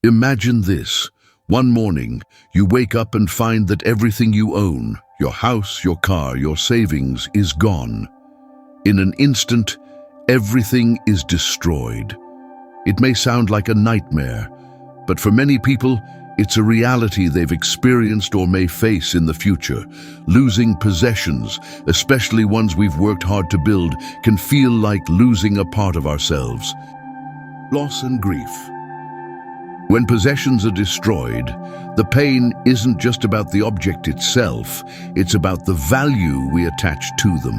Imagine this. One morning, you wake up and find that everything you own, your house, your car, your savings, is gone. In an instant, everything is destroyed. It may sound like a nightmare, but for many people, it's a reality they've experienced or may face in the future. Losing possessions, especially ones we've worked hard to build, can feel like losing a part of ourselves. Loss and grief. When possessions are destroyed, the pain isn't just about the object itself, it's about the value we attach to them.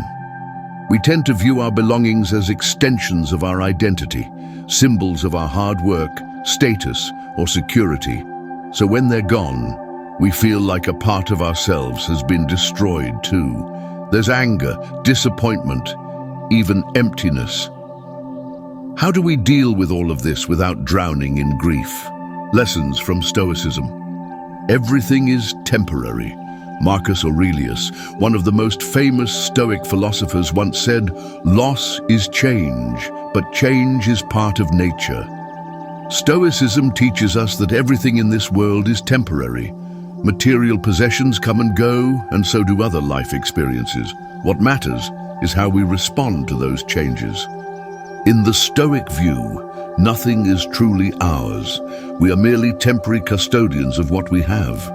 We tend to view our belongings as extensions of our identity, symbols of our hard work, status, or security. So when they're gone, we feel like a part of ourselves has been destroyed too. There's anger, disappointment, even emptiness. How do we deal with all of this without drowning in grief? Lessons from Stoicism. Everything is temporary. Marcus Aurelius, one of the most famous Stoic philosophers, once said, "Loss is change, but change is part of nature." Stoicism teaches us that everything in this world is temporary. Material possessions come and go, and so do other life experiences. What matters is how we respond to those changes. In the Stoic view, nothing is truly ours. We are merely temporary custodians of what we have.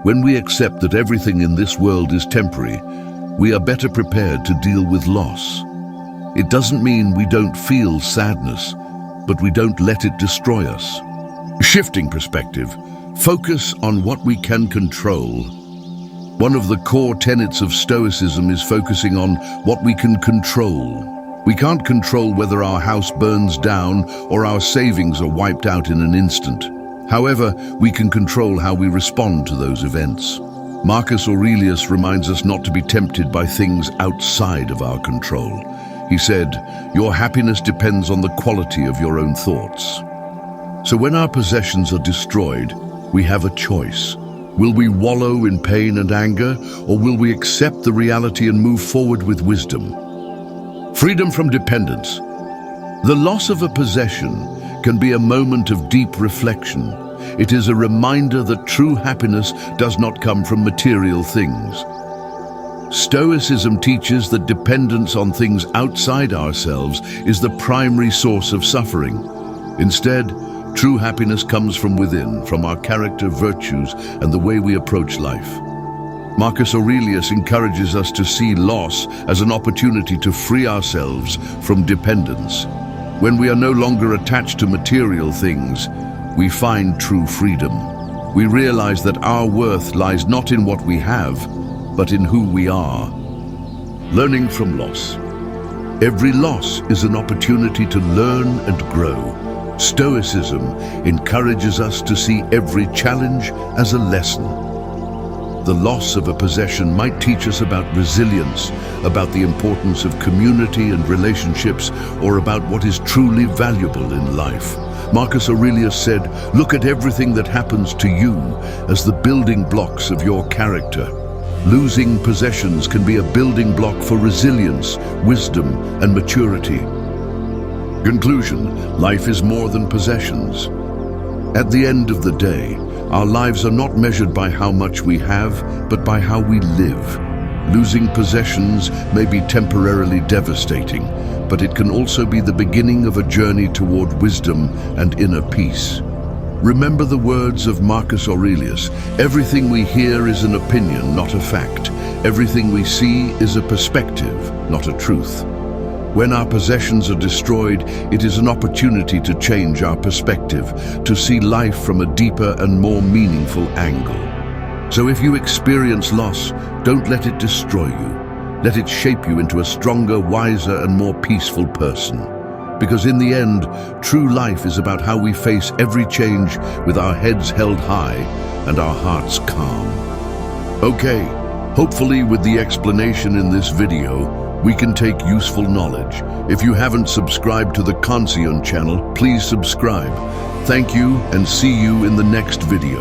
When we accept that everything in this world is temporary, we are better prepared to deal with loss. It doesn't mean we don't feel sadness, but we don't let it destroy us. Shifting perspective, focus on what we can control. One of the core tenets of Stoicism is focusing on what we can control. We can't control whether our house burns down or our savings are wiped out in an instant. However, we can control how we respond to those events. Marcus Aurelius reminds us not to be tempted by things outside of our control. He said, "Your happiness depends on the quality of your own thoughts." So when our possessions are destroyed, we have a choice. Will we wallow in pain and anger, or will we accept the reality and move forward with wisdom? Freedom from dependence. The loss of a possession can be a moment of deep reflection. It is a reminder that true happiness does not come from material things. Stoicism teaches that dependence on things outside ourselves is the primary source of suffering. Instead, true happiness comes from within, from our character, virtues, and the way we approach life. Marcus Aurelius encourages us to see loss as an opportunity to free ourselves from dependence. When we are no longer attached to material things, we find true freedom. We realize that our worth lies not in what we have, but in who we are. Learning from loss. Every loss is an opportunity to learn and grow. Stoicism encourages us to see every challenge as a lesson. The loss of a possession might teach us about resilience, about the importance of community and relationships, or about what is truly valuable in life. Marcus Aurelius said, "Look at everything that happens to you as the building blocks of your character." Losing possessions can be a building block for resilience, wisdom, and maturity. Conclusion: life is more than possessions. At the end of the day, our lives are not measured by how much we have, but by how we live. Losing possessions may be temporarily devastating, but it can also be the beginning of a journey toward wisdom and inner peace. Remember the words of Marcus Aurelius, "Everything we hear is an opinion, not a fact. Everything we see is a perspective, not a truth." When our possessions are destroyed, it is an opportunity to change our perspective, to see life from a deeper and more meaningful angle. So if you experience loss, don't let it destroy you. Let it shape you into a stronger, wiser, and more peaceful person. Because in the end, true life is about how we face every change with our heads held high and our hearts calm. Okay, hopefully with the explanation in this video, we can take useful knowledge. If you haven't subscribed to the Conscience channel, please subscribe. Thank you and see you in the next video.